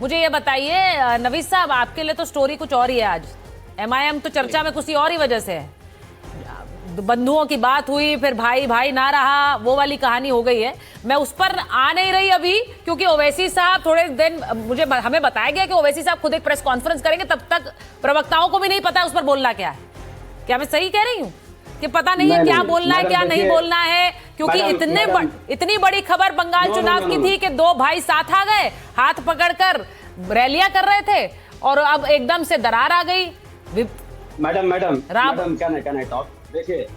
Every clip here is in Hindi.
मुझे ये बताइए नवीद साहब, आपके लिए तो स्टोरी कुछ और ही है आज। एमआईएम तो चर्चा में किसी और ही वजह से है। बंधुओं की बात हुई, फिर भाई भाई ना रहा, वो वाली कहानी हो गई है। मैं उस पर आ नहीं रही अभी, क्योंकि ओवैसी साहब थोड़े दिन हमें बताया गया कि ओवैसी साहब खुद एक प्रेस कॉन्फ्रेंस करेंगे, तब तक प्रवक्ताओं को भी नहीं पता है उस पर बोलना क्या है। क्या मैं सही कह रही हूँ कि पता नहीं है क्या बोलना है क्या नहीं बोलना है? क्योंकि इतनी बड़ी खबर बंगाल चुनाव की थी कि दो भाई साथ आ गए, हाथ पकड़कर रैलियां कर रहे थे, और अब एकदम से दरार आ गई। मैडम क्या टॉप देखिए,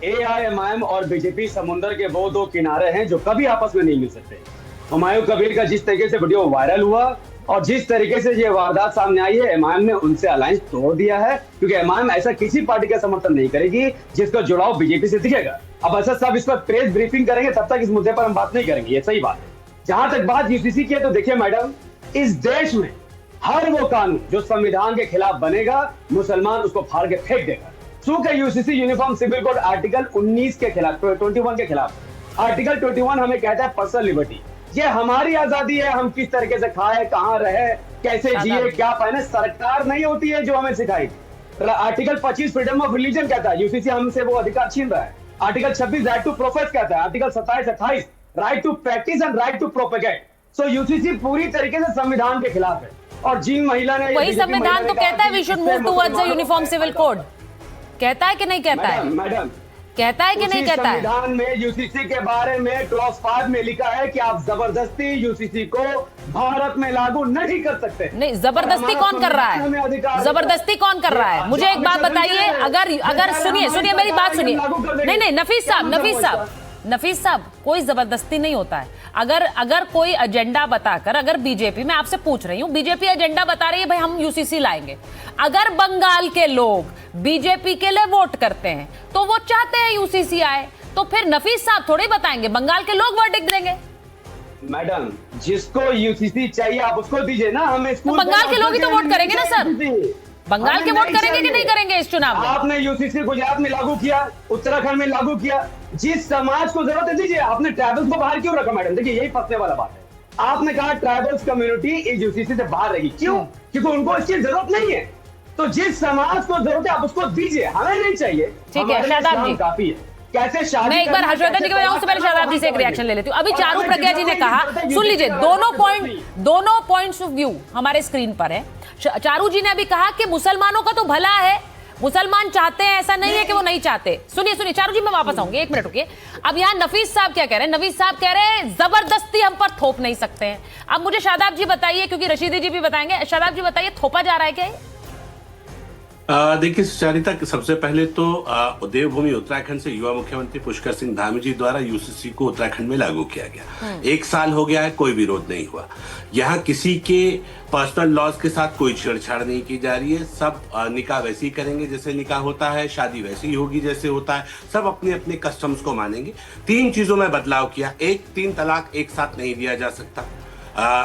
एआईएमआईएम और बीजेपी समुंदर के वो दो किनारे हैं जो कभी आपस में नहीं मिल सकते। हुमायूं कबीर का जिस तरीके से वीडियो वायरल हुआ और जिस तरीके से ये वारदात सामने आई है, एमआईएम ने उनसे अलायंस तोड़ दिया है, क्योंकि एमआईएम ऐसा किसी पार्टी का समर्थन नहीं करेगी जिसका जुड़ाव बीजेपी से दिखेगा। अब ऐसा सब इस पर प्रेस ब्रीफिंग करेंगे, तब तक इस मुद्दे पर हम बात नहीं करेंगे, ये सही बात है। जहां तक बात यूसीसी की है, तो देखिए मैडम, इस देश में हर वो कानून जो संविधान के खिलाफ बनेगा, मुसलमान उसको फाड़ के फेंक देगा। चूंकि UCC uniform civil code article 19 के खिलाफ, 21 के खिलाफ, आर्टिकल 21 हमें कहता है पर्सनल लिबर्टी। ये हमारी आजादी है, हम किस तरीके से खाए, कहां रहे, कैसे जिए, क्या पहने, सरकार नहीं होती है जो हमें सिखाई। आर्टिकल 25 फ्रीडम ऑफ रिलीजन कहता है, यूसीसी हमसे वो अधिकार छीन रहा है। आर्टिकल 26 राइट टू प्रोफेस कहता है, article 27, 28 right to practise and right to propagate. So UCC पूरी तरीके से संविधान के खिलाफ है। और जिन महिला ने, वही संविधान तो कहता है we should move towards the uniform civil code. कहता है कि नहीं कहता है? मैडम कहता है कि नहीं कहता है? संविधान में यूसीसी के बारे में क्लॉज 5 में लिखा है कि आप जबरदस्ती यूसीसी को भारत में लागू नहीं कर सकते। नहीं, जबरदस्ती कौन कर रहा है? जबरदस्ती कौन कर रहा है? मुझे एक बात बताइए, अगर सुनिए मेरी बात सुनिए। नहीं, नफीस साहब, कोई जबरदस्ती नहीं होता है। अगर कोई एजेंडा बताकर, अगर बीजेपी, मैं आपसे पूछ रही हूँ, बीजेपी एजेंडा बता रही है भाई हम यूसीसी लाएंगे, अगर बंगाल के लोग बीजेपी के लिए वोट करते हैं तो वो चाहते हैं यूसीसी आए, तो फिर नफीस साहब थोड़ी बताएंगे, बंगाल के लोग वर्डिक्ट देंगे। मैडम, जिसको यूसीसी चाहिए आप उसको दीजिए ना, हमें तो बंगाल के लोग ही तो वोट करेंगे ना सर। बंगाल के वोट करेंगे कि नहीं करेंगे इस चुनाव में? आपने यूसीसी गुजरात में लागू किया, उत्तराखंड में लागू किया, जिस समाज को जरूरत है दीजिए। आपने ट्राइबल्स को बाहर क्यों रखा मैडम? देखिए यही फंसने वाला बात है। आपने कहा ट्राइबल्स कम्युनिटी इस यूसीसी से बाहर रहेगी, क्यों? क्योंकि उनको इसकी जरूरत नहीं है। तो जिस समाज को जरूरत है आप उसको दीजिए, हमें नहीं चाहिए। ठीक है, शादाब जी काफी है। कैसे शादी? मैं एक बार हर्षवर्धन जी के बजाय उससे पहले शादाब जी से एक रिएक्शन ले लेती हूँ। अभी चारू प्रज्ञा जी ने कहा, सुन लीजिए, दोनों पॉइंट्स ऑफ व्यू हमारे स्क्रीन पर है। चारू जी ने अभी कहा कि मुसलमानों का तो भला है, मुसलमान चाहते हैं, ऐसा नहीं है कि वो नहीं चाहते। सुनिए चारू जी, मैं वापस आऊंगी, एक मिनट रुकिए। अब यहाँ नफीस साहब क्या कह रहे हैं? नफीस साहब कह रहे हैं जबरदस्ती हम पर थोप नहीं सकते हैं। अब मुझे शादाब जी बताइए, क्योंकि रशीदी जी भी बताएंगे। शादाब जी बताइए, थोपा जा रहा है क्या? देखिए सुचारिता, सबसे पहले तो देवभूमि उत्तराखंड से युवा मुख्यमंत्री पुष्कर सिंह धामी जी द्वारा यूसीसी को उत्तराखंड में लागू किया गया। 1 साल हो गया है, कोई विरोध नहीं हुआ। यहाँ किसी के पर्सनल लॉज के साथ कोई छेड़छाड़ नहीं की जा रही है। सब निकाह वैसे ही करेंगे जैसे निकाह होता है, शादी वैसी ही होगी जैसे होता है। सब अपने अपने कस्टम्स को मानेंगे। 3 चीजों में बदलाव किया। 3 तलाक एक साथ नहीं दिया जा सकता,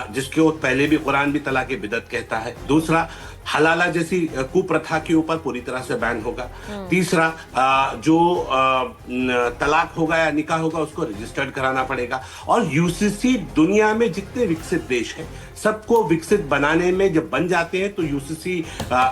जिसके पहले भी कुरान भी तलाक बिदअत कहता है। दूसरा, हलाला जैसी कुप्रथा के ऊपर पूरी तरह से बैन होगा। तीसरा, जो तलाक होगा या निकाह होगा उसको रजिस्टर्ड कराना पड़ेगा। और यूसीसी दुनिया में जितने विकसित देश हैं सबको विकसित बनाने में जब बन जाते हैं तो यूसीसी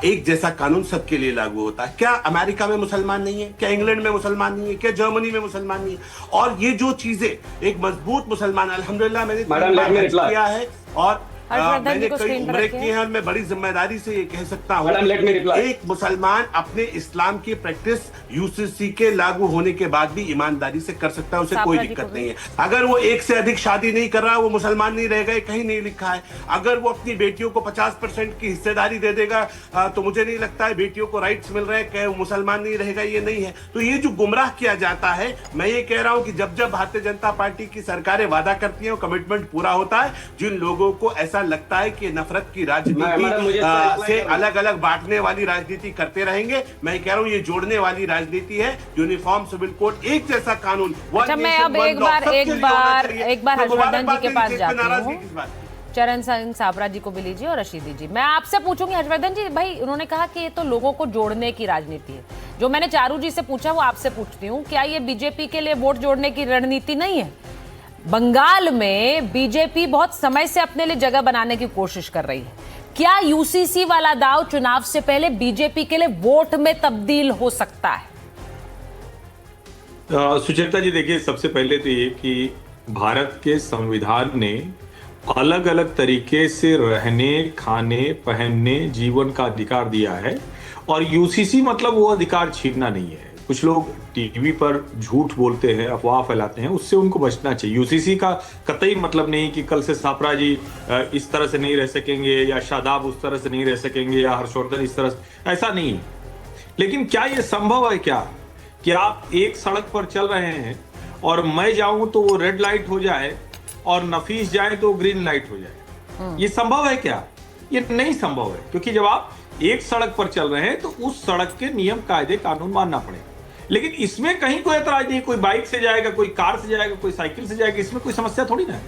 एक जैसा कानून सबके लिए लागू होता है। क्या अमेरिका में मुसलमान नहीं है? क्या इंग्लैंड में मुसलमान नहीं है? क्या जर्मनी में मुसलमान नहीं है? और ये जो चीजें, एक मजबूत मुसलमान, अल्हम्दुलिल्लाह मैंने किया है और मैंने कई उम्रे की है और मैं बड़ी जिम्मेदारी से ये कह सकता हूँ, एक मुसलमान अपने इस्लाम की प्रैक्टिस यूसीसी के लागू होने के बाद भी ईमानदारी से कर सकता है, उसे कोई दिक्कत नहीं है। अगर वो 1 से अधिक शादी नहीं कर रहा, वो मुसलमान नहीं रहेगा, ये कहीं नहीं लिखा है। अगर वो अपनी बेटियों को 50% की हिस्सेदारी दे देगा तो मुझे नहीं लगता है बेटियों को राइट्स मिल रहे हैं, वो मुसलमान नहीं रहेगा, ये नहीं है। तो ये जो गुमराह किया जाता है, मैं ये कह रहा हूँ कि जब जब भारतीय जनता पार्टी की सरकारें वादा करती हैं, कमिटमेंट पूरा होता है। जिन लोगों को ऐसा लगता है कि नफरत की राजनीति से अलग अलग बांटने वाली राजनीति करते रहेंगे, मैं कह रहा हूं ये जोड़ने वाली राजनीति है। यूनिफॉर्म सिविल कोड, एक जैसा कानून। अच्छा, मैं अब एक बार हर्षवर्धन जी के पास जाती हूँ। चरण सिंह साबरा जी को भी लीजिए और रशीदी जी। मैं आपसे पूछूंगी हर्षवर्धन जी, भाई उन्होंने कहा कि ये तो लोगों को जोड़ने की राजनीति है। जो मैंने चारू जी से पूछा वो आपसे पूछती हूँ, क्या ये बीजेपी के लिए वोट जोड़ने की रणनीति नहीं है? बंगाल में बीजेपी बहुत समय से अपने लिए जगह बनाने की कोशिश कर रही है। क्या यूसीसी वाला दांव चुनाव से पहले बीजेपी के लिए वोट में तब्दील हो सकता है? सुचेता जी, देखिए, सबसे पहले तो ये कि भारत के संविधान ने अलग अलग तरीके से रहने, खाने, पहनने, जीवन का अधिकार दिया है और यूसीसी मतलब वो अधिकार छीनना नहीं है। कुछ लोग टीवी पर झूठ बोलते हैं, अफवाह फैलाते हैं, उससे उनको बचना चाहिए। यूसीसी का कतई मतलब नहीं कि कल से सापरा जी इस तरह से नहीं रह सकेंगे या शादाब उस तरह से नहीं रह सकेंगे या हर्षवर्धन इस तरह से, ऐसा नहीं है। लेकिन क्या ये संभव है क्या कि आप एक सड़क पर चल रहे हैं और मैं जाऊं तो वो रेड लाइट हो जाए और नफीस जाए तो ग्रीन लाइट हो जाए? ये संभव है क्या? ये नहीं संभव है, क्योंकि जब आप एक सड़क पर चल रहे हैं तो उस सड़क के नियम, कायदे, कानून मानना पड़ेगा। लेकिन इसमें कहीं कोई ऐतराज नहीं, कोई बाइक से जाएगा, कोई कार से जाएगा, कोई साइकिल से जाएगा, इसमें कोई समस्या थोड़ी ना है।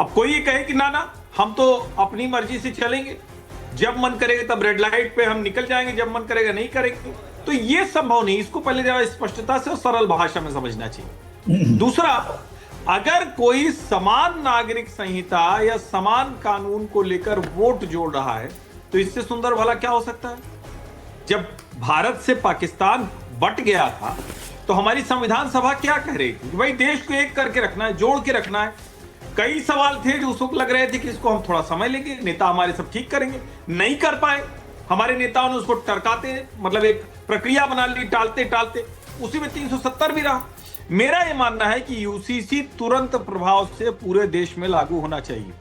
अब कोई ये कहे कि ना ना हम तो अपनी मर्जी से चलेंगे, जब मन करेगा तब रेड लाइट पे हम निकल जाएंगे, जब मन करेगा नहीं करेंगे, तो ये संभव नहीं। इसको पहले जरा स्पष्टता से और सरल भाषा में समझना चाहिए। दूसरा, अगर कोई समान नागरिक संहिता या समान कानून को लेकर वोट जोड़ रहा है तो इससे सुंदर भला क्या हो सकता है? जब भारत से पाकिस्तान बट गया था तो हमारी संविधान सभा क्या कह रही थी? भाई देश को एक करके रखना है, जोड़ के रखना है। कई सवाल थे जो उस वक्त लग रहे थे कि इसको हम थोड़ा समय लेंगे, नेता हमारे सब ठीक करेंगे, नहीं कर पाए। हमारे नेताओं ने उसको टरकाते, मतलब एक प्रक्रिया बना ली, टालते टालते, उसी में 370 भी रहा। मेरा यह मानना है कि यूसीसी तुरंत प्रभाव से पूरे देश में लागू होना चाहिए।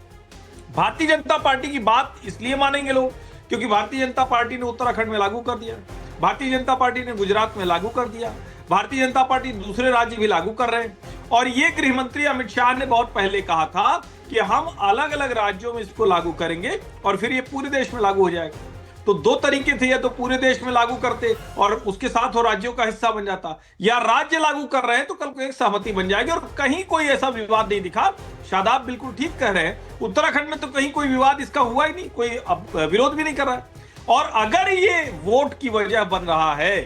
भारतीय जनता पार्टी की बात इसलिए मानेंगे लोग क्योंकि भारतीय जनता पार्टी ने उत्तराखंड में लागू कर दिया, भारतीय जनता पार्टी ने गुजरात में लागू कर दिया, भारतीय जनता पार्टी दूसरे राज्य भी लागू कर रहे हैं। और ये गृह मंत्री अमित शाह ने बहुत पहले कहा था कि हम अलग अलग राज्यों में इसको लागू करेंगे और फिर ये पूरे देश में लागू हो जाएगा। तो दो तरीके थे, या तो पूरे देश में लागू करते और उसके साथ वो राज्यों का हिस्सा बन जाता, या राज्य लागू कर रहे हैं तो कल को एक सहमति बन जाएगी और कहीं कोई ऐसा विवाद नहीं दिखा। शादाब बिल्कुल ठीक कह रहे हैं, उत्तराखंड में तो कहीं कोई विवाद इसका हुआ ही नहीं, कोई अब विरोध भी नहीं कर रहा है। और अगर ये वोट की वजह बन रहा है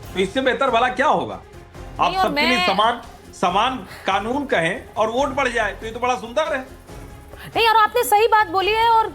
तो इससे बेहतर भला क्या होगा? आप सबके लिए समान कानून कहें और वोट बढ़ जाए तो ये तो बड़ा सुंदर है। नहीं, और आपने सही बात बोली है। और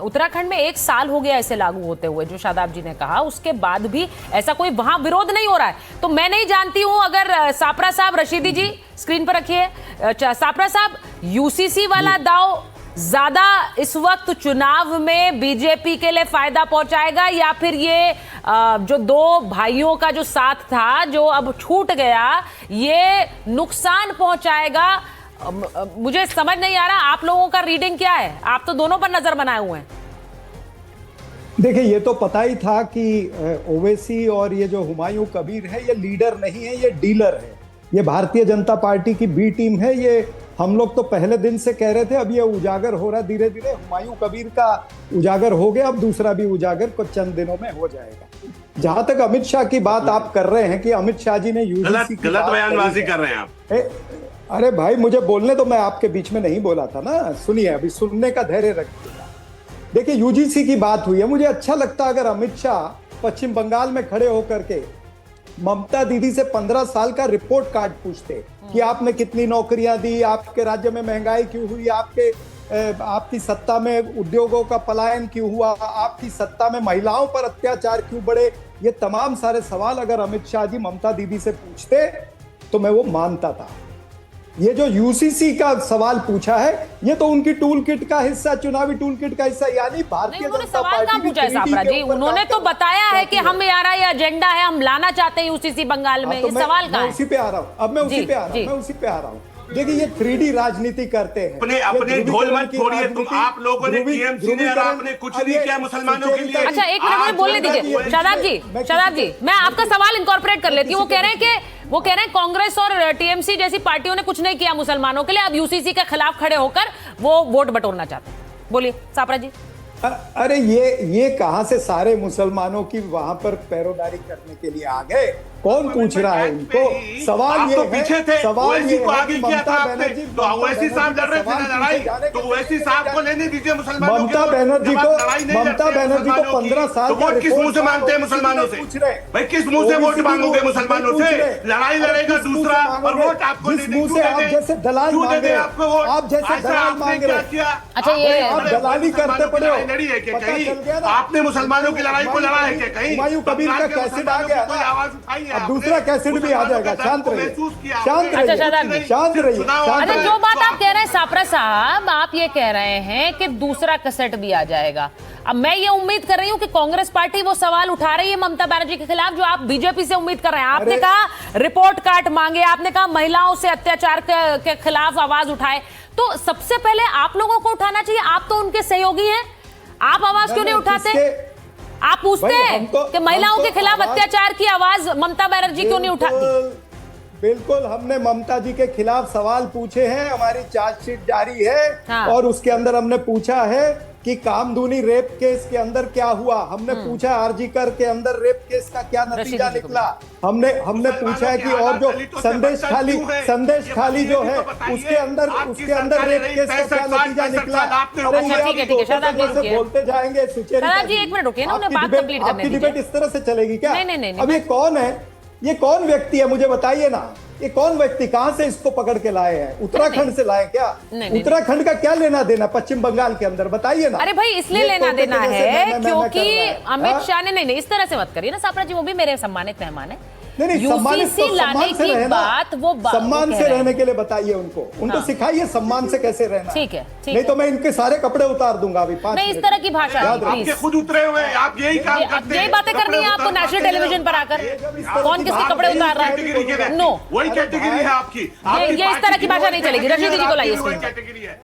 उत्तराखंड में 1 साल हो गया ऐसे लागू होते हुए, जो शादाब जी ने कहा, उसके बाद भी ऐसा कोई वहां विरोध नहीं हो रहा है। तो मैं नहीं जानती हूं, अगर सापरा साहब, रशीदी जी स्क्रीन पर रखिए, सापरा साहब, यूसीसी वाला दाव ज्यादा इस वक्त चुनाव में बीजेपी के लिए फायदा पहुंचाएगा, या फिर ये जो दो भाइयों का जो साथ था जो अब छूट गया, ये नुकसान पहुंचाएगा? मुझे समझ नहीं आ रहा, आप लोगों का रीडिंग क्या है? आप तो दोनों पर नजर बनाए हुए हैं। देखिए, ये तो पता ही था कि ओवैसी और ये जो हुमायूं कबीर है, ये लीडर नहीं है, ये डीलर है। ये भारतीय जनता पार्टी की बी टीम है। ये हम लोग तो पहले दिन से कह रहे थे, अब ये उजागर हो रहा धीरे धीरे। हुमायूं कबीर का उजागर हो गया, अब दूसरा भी उजागर कुछ चंद दिनों में हो जाएगा। जहां तक अमित शाह की बात आप कर रहे हैं कि अमित शाह जी ने यूजीसी की गलत बयानबाजी कर रहे हैं आप। अरे भाई, मुझे बोलने तो, मैं आपके बीच में नहीं बोला था ना। सुनिए, अभी सुनने का धैर्य रखिएगा। देखिए, यूजीसी की बात हुई है, मुझे अच्छा लगता अगर अमित शाह पश्चिम बंगाल में खड़े होकर के ममता दीदी से 15 साल का रिपोर्ट कार्ड पूछते कि आपने कितनी नौकरियां दी, आपके राज्य में महंगाई क्यों हुई, आपकी सत्ता में उद्योगों का पलायन क्यों हुआ, आपकी सत्ता में महिलाओं पर अत्याचार क्यों बढ़े। ये तमाम सारे सवाल अगर अमित शाह जी ममता दीदी से पूछते तो मैं वो मानता था। ये जो यूसीसी का सवाल पूछा है, ये तो उनकी टूल किट का हिस्सा, चुनावी टूल किट का हिस्सा, यानी भारतीय जनता पार्टी पूछा है सापरा जी, उन्होंने तो बताया है कि हम यारा ये एजेंडा है, हम लाना चाहते हैं यूसीसी बंगाल में। ये सवाल का है। उसी पे आ रहा हूँ, अब मैं उसी पे आ रहा हूँ। देखिए, ये 3D राजनीति करते हैं। अपने ढोल मत फोड़िए तुम। आप लोगों ने टीएमसी ने, आपने कुछ नहीं किया मुसलमानों के लिए। अच्छा, एक मिनट मुझे बोलने दीजिए। शादाब जी, मैं आपका सवाल इनकॉर्पोरेट कर लेती हूँ। वो कह रहे हैं कांग्रेस और टीएमसी जैसी पार्टियों ने कुछ नहीं किया मुसलमानों के लिए, अब यूसीसी के खिलाफ खड़े होकर वो वोट बटोरना चाहते हैं। बोलिए सापरा जी। अरे ये कहां से सारे मुसलमानों की वहां पर पैरोदारी करने के लिए आ गए? कौन पूछ रहा है इनको? सवाल आप ये तो है, पीछे थे, सवाल ओवैसी ये को है आगे कि किया था ममता आपने, बनर्जी, तो ओवैसी साहब लड़ रहे थे ना लड़ाई, तो ओवैसी साहब को लेने दीजिए मुसलमानों की ममता वोट। बनर्जी जब आप को लड़ाई नहीं लड़ते हैं 15 साल तो का वोट किस मुंह से रिपोर्ट मांगते हैं मुसलमानों से? पूछ रहे हैं। भाई किस मुंह से वोट OBC मांगोगे मुसलमानों से? लड़ाई लड़ेगा किस मुंह से दूसरा और मांगोगे? वोट आपको जिस नहीं मुंह से आप जैसे दलाल क्यों मांग दे रहे हो? आपको वोट? आप जैसे ऐसा दलाल आपने मांग क्या रहे हो? किया? अच्छा, ये आप दलाली करते पड़े हो। लड़ी है क्या पता कहीं? चल गया ना? आपने मुसलमानों की लड़ाई को लड़ा है क्या कहीं? हुमायूं कबीर का बंगाल के कैसेट आ मुसलमानों गया की कोई ना? आवाज उठाई है अब आपने? दूसरा कैसेट भी आ जाएगा। मुसलमानों शांत का दर्द को रहिए, महसूस किया शांत आपने? अच्छा, रहिए, शादाब जी। शांत रहिए, चुनाव शांत अच्छा, रहिए। जो बात आप कह रहे हैं सापरा साहब, आप ये कह रहे हैं कि दूसरा कैसेट भी आ जाएगा। अब मैं ये उम्मीद कर रही हूँ कि कांग्रेस पार्टी वो सवाल उठा रही है ममता बनर्जी के खिलाफ जो आप बीजेपी से उम्मीद कर रहे हैं। आपने अरे- कहा रिपोर्ट कार्ड मांगे, आपने कहा महिलाओं से अत्याचार के खिलाफ आवाज उठाए, तो सबसे पहले आप लोगों को उठाना चाहिए। आप तो उनके सहयोगी हैं, आप आवाज क्यों नहीं उठाते? आप पूछते भाई, हैं हमको- कि महिलाओं हमको के खिलाफ आवाज- अत्याचार की आवाज ममता बनर्जी क्यों नहीं उठाती? बिल्कुल, हमने ममता जी के खिलाफ सवाल पूछे हैं, हमारी चार्जशीट जारी है। हाँ। और उसके अंदर हमने पूछा है कि कामधुनी रेप केस के अंदर क्या हुआ। हमने पूछा आरजीकर के अंदर रेप केस का क्या नतीजा रशीद जी को निकला। हमने पूछा है कि और जो संदेश खाली जो है उसके अंदर रेप केस का क्या नतीजा निकला। अरे अच्छा, ये ठीक है, आप ठीक है, शादाब जी दो से रुकिए। बोलते जाएंगे सुचेरी शादाब जी, जी। एक मिनट रुकिए ना, उन्हें आपकी बात डिबेट- कंप्लीट करने आपकी दीजिए। डिबेट इस तरह से चलेगी क्या? नहीं। अब ये कौन है? ये कौन व्यक्ति है मुझे बताइए ना। ये कौन व्यक्ति, कहां से इसको पकड़ के लाए हैं? उत्तराखंड से लाए क्या? नहीं। उत्तराखंड का क्या लेना देना पश्चिम बंगाल के अंदर, बताइए ना। अरे भाई, इसलिए ये लेना तोते देना के जैसे है मैं क्योंकि कर रहा है। अमित हाँ? शाह ने नहीं, इस तरह से मत करिए ना सापरा जी, वो भी मेरे सम्मानित मेहमान है। नहीं, सम्मानित यूसीसी तो लाने सम्मान से की रहे ना। बात वो सम्मान कह से रहे हैं। रहने के लिए बताइए उनको हाँ। सिखाइए सम्मान से कैसे रहना। ठीक है, ठीक नहीं है। तो मैं इनके सारे कपड़े उतार दूंगा अभी 5 नहीं, इस मिनट तरह की भाषा याद नहीं, रखिए। प्लीज। आपके खुद उतरे हुए हैं, आप यही काम अब करते हैं। यही बातें करनी है आपको नेशनल टेलीविजन पर आकर। कौन किसके कपड़े उतार रहा है? नो, वही कैटेगरी है आपकी। ये इस तरह की भाषा नहीं चलेगी। रशीद जी को लाइए वही इसमें। कैटेगरी है।